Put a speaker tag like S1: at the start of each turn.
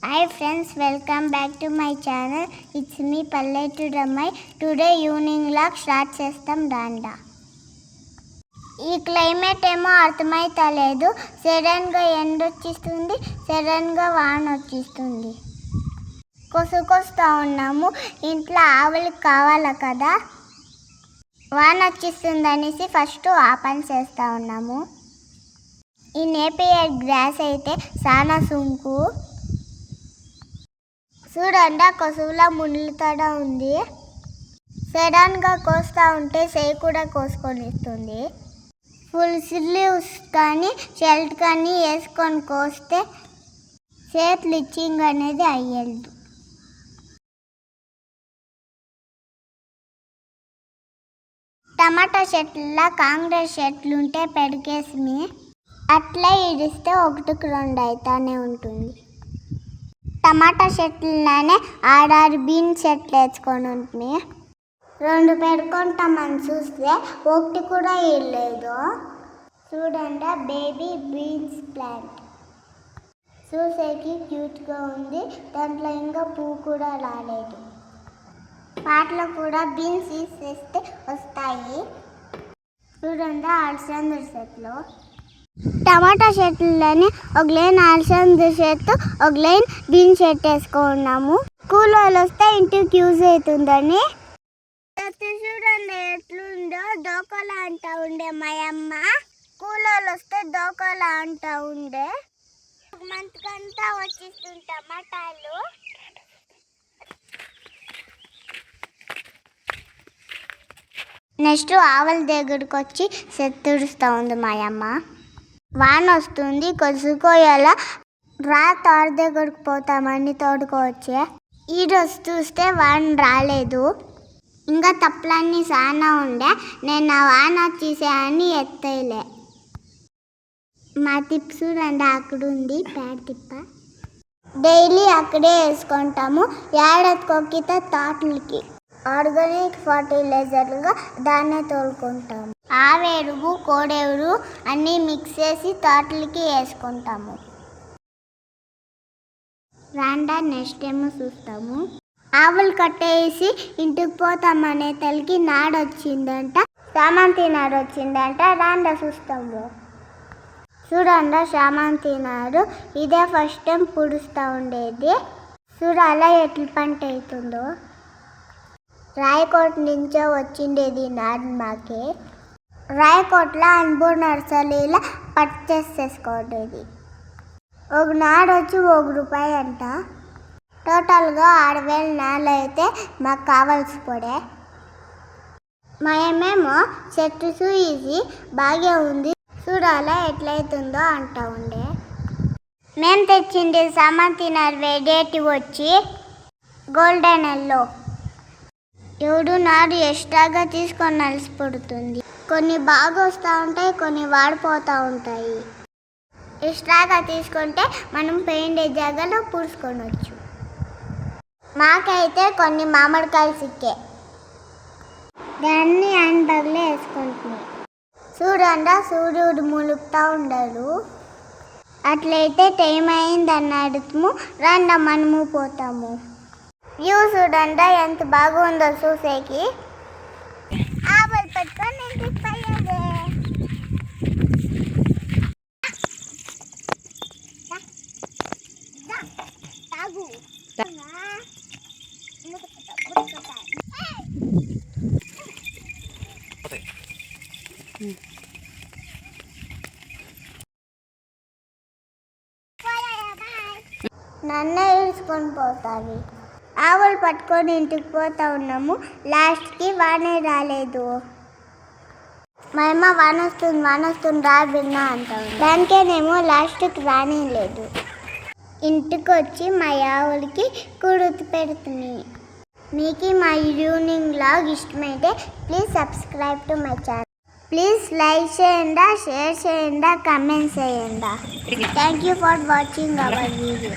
S1: Hi friends, welcome back to my channel. It's me Palletu Ramai. Today evening vlog start chestam randa. ఈ climate ఏమో అర్థమైతలేదు. Sudden గా ఎండ వచ్చేస్తుంది, sudden గా వాన వచ్చేస్తుంది. కొసుకొస్తా ఉన్నాము. ఇంట్లో ఆవులకు కావాలా కదా, వాన వచ్చేస్తుంది అనేసి ఫస్ట్ ఆ పని చేస్తూ ఉన్నాము. ఈ నేపియర్ గ్రాస్ అయితే చాలా సుంకు. చూడండి కొసువులా ముళ్ళుతోడా ఉంది. సడన్గా కోస్తూ ఉంటే చేయి కూడా కోసుకొని ఇస్తుంది. ఫుల్ స్లీవ్స్ కానీ షర్ట్ కానీ వేసుకొని కోస్తే చేతులు ఇచ్చింగ్ అనేది అయ్యేది. టమాటా చెట్ల కాంగ్రెస్ చెట్లు ఉంటే పెడికేసి అట్లే ఇడిస్తే ఒకటికి రెండు అవుతానే ఉంటుంది. టమాటా చెట్లనే ఆడారు బీన్స్ చెట్లు వేసుకొని ఉంటుంది. రెండు పెట్టుకుంటామని చూస్తే ఒకటి కూడా వేయలేదు. చూడండి బేబీ బీన్స్ ప్లాంట్ చూసేకి క్యూట్గా ఉంది. దాంట్లో ఇంకా పువ్వు కూడా రాలేదు. వాటిలో కూడా బీన్స్ వేస్తే వస్తాయి. చూడండి అలసంద చెట్లు, టమాటా చెట్లని ఒక లైన్ అలసంద చెట్టు, ఒక లైన్ బీన్స్ చెట్టు వేసుకున్నాము. స్కూల్ వాళ్ళు వస్తే ఇంటికి యూజ్ అవుతుందని. చూడండి ఎట్లుందో దోకలా అంటా ఉండే మా అమ్మ. స్కూల్ వాళ్ళు వస్తే దోకలా అంటా ఉండే. మంత్ కంతా వచ్చేస్తుంది టమాటాలు. నెక్స్ట్ ఆవుల దగ్గరికి వచ్చి చెత్తుడుస్తూ ఉంది మా అమ్మ. వాన వస్తుంది, కొలుసుకోయాల రా తోట దగ్గరికి పోతామని తోడుకోవచ్చే. ఈరోజు చూస్తే వాన రాలేదు. ఇంకా తప్పులన్నీ చాలా ఉండే. నేను ఆ వాన వచ్చేసాయని ఎత్తేలే. మా తిప్ప చూడండి అక్కడుంది పేడ తిప్ప. డైలీ అక్కడే వేసుకుంటాము. ఏడాదికొక్కిత తోటలకి ఆర్గానిక్ ఫర్టిలైజర్లుగా దాన్నే తోలుకుంటాము. ఆవేరుగు కోడెవురు అన్నీ మిక్స్ చేసి తోటలకి వేసుకుంటాము. రాండా నెక్స్ట్ ఏమో చూస్తాము. ఆవులు కట్టేసి ఇంటికి పోతామనే తల్లికి నాడొచ్చిందంట, చామంతి నాడు వచ్చిందంట. రాండా చూస్తాము. చూడండి చామంతి నాడు ఇదే ఫస్ట్ టైం పుడుస్తూ ఉండేది. చూడాలా ఎట్ల పంట అవుతుందో. రాయకోట నుంచో వచ్చిండేది నాడు మాకే. రాయకోటలో అనుభవ నర్సరీలో పర్చేస్ చేసుకోండి. ఒక నాడు వచ్చి ₹1 అంట. టోటల్గా 6,000 నాళ్ళు అయితే మాకు కావాల్సి పడే. మేమేమో చెట్టు చూసి బాగా ఉంది, చూడాలా ఎట్లయితుందో అంటా ఉండే. మేము తెచ్చింది చామంతి నారు వెరైటీ వచ్చి గోల్డెన్ ఎల్లో. ఎవడు నాడు ఎక్స్ట్రాగా తీసుకొని నలిసిపడుతుంది. కొన్ని బాగా వస్తూ ఉంటాయి, కొన్ని వాడిపోతూ ఉంటాయి. ఎక్స్ట్రాగా తీసుకుంటే మనం పెయిండే జాగాలో పూసుకొనవచ్చు. మాకైతే కొన్ని మామిడికాయలు సిక్కే, దాన్ని హ్యాండ్ బ్యాగ్లో వేసుకుంటున్నాయి. చూడండి సూర్యుడు ములుపుతూ ఉండడు. అట్లయితే టైం అయిందని అడుగుతాము. రండి మనము పోతాము. వ్యూ చూడండి ఎంత బాగుందో చూసేకి. ఆవులు పెట్టుకొని ఇంటికి పోయేదే. నన్నే ఈడ్చుకొని పోతావి. ఆవులు పట్టుకొని ఇంటికి పోతా ఉన్నాము. లాస్ట్కి వానే రాలేదు. మా అమ్మ వాన వస్తుంది రా విన్నా అంటాం. దానికేనేమో లాస్ట్కి రానే లేదు. ఇంటికి వచ్చి మా ఆవులకి కుడుతు పెడుతుంది. మీకు మా ఈవినింగ్ వ్లాగ్ ఇష్టమైతే please subscribe to my channel. Please like చేయండి, షేర్ చేయండి, కమెంట్ చేయండి. Thank you for watching our video.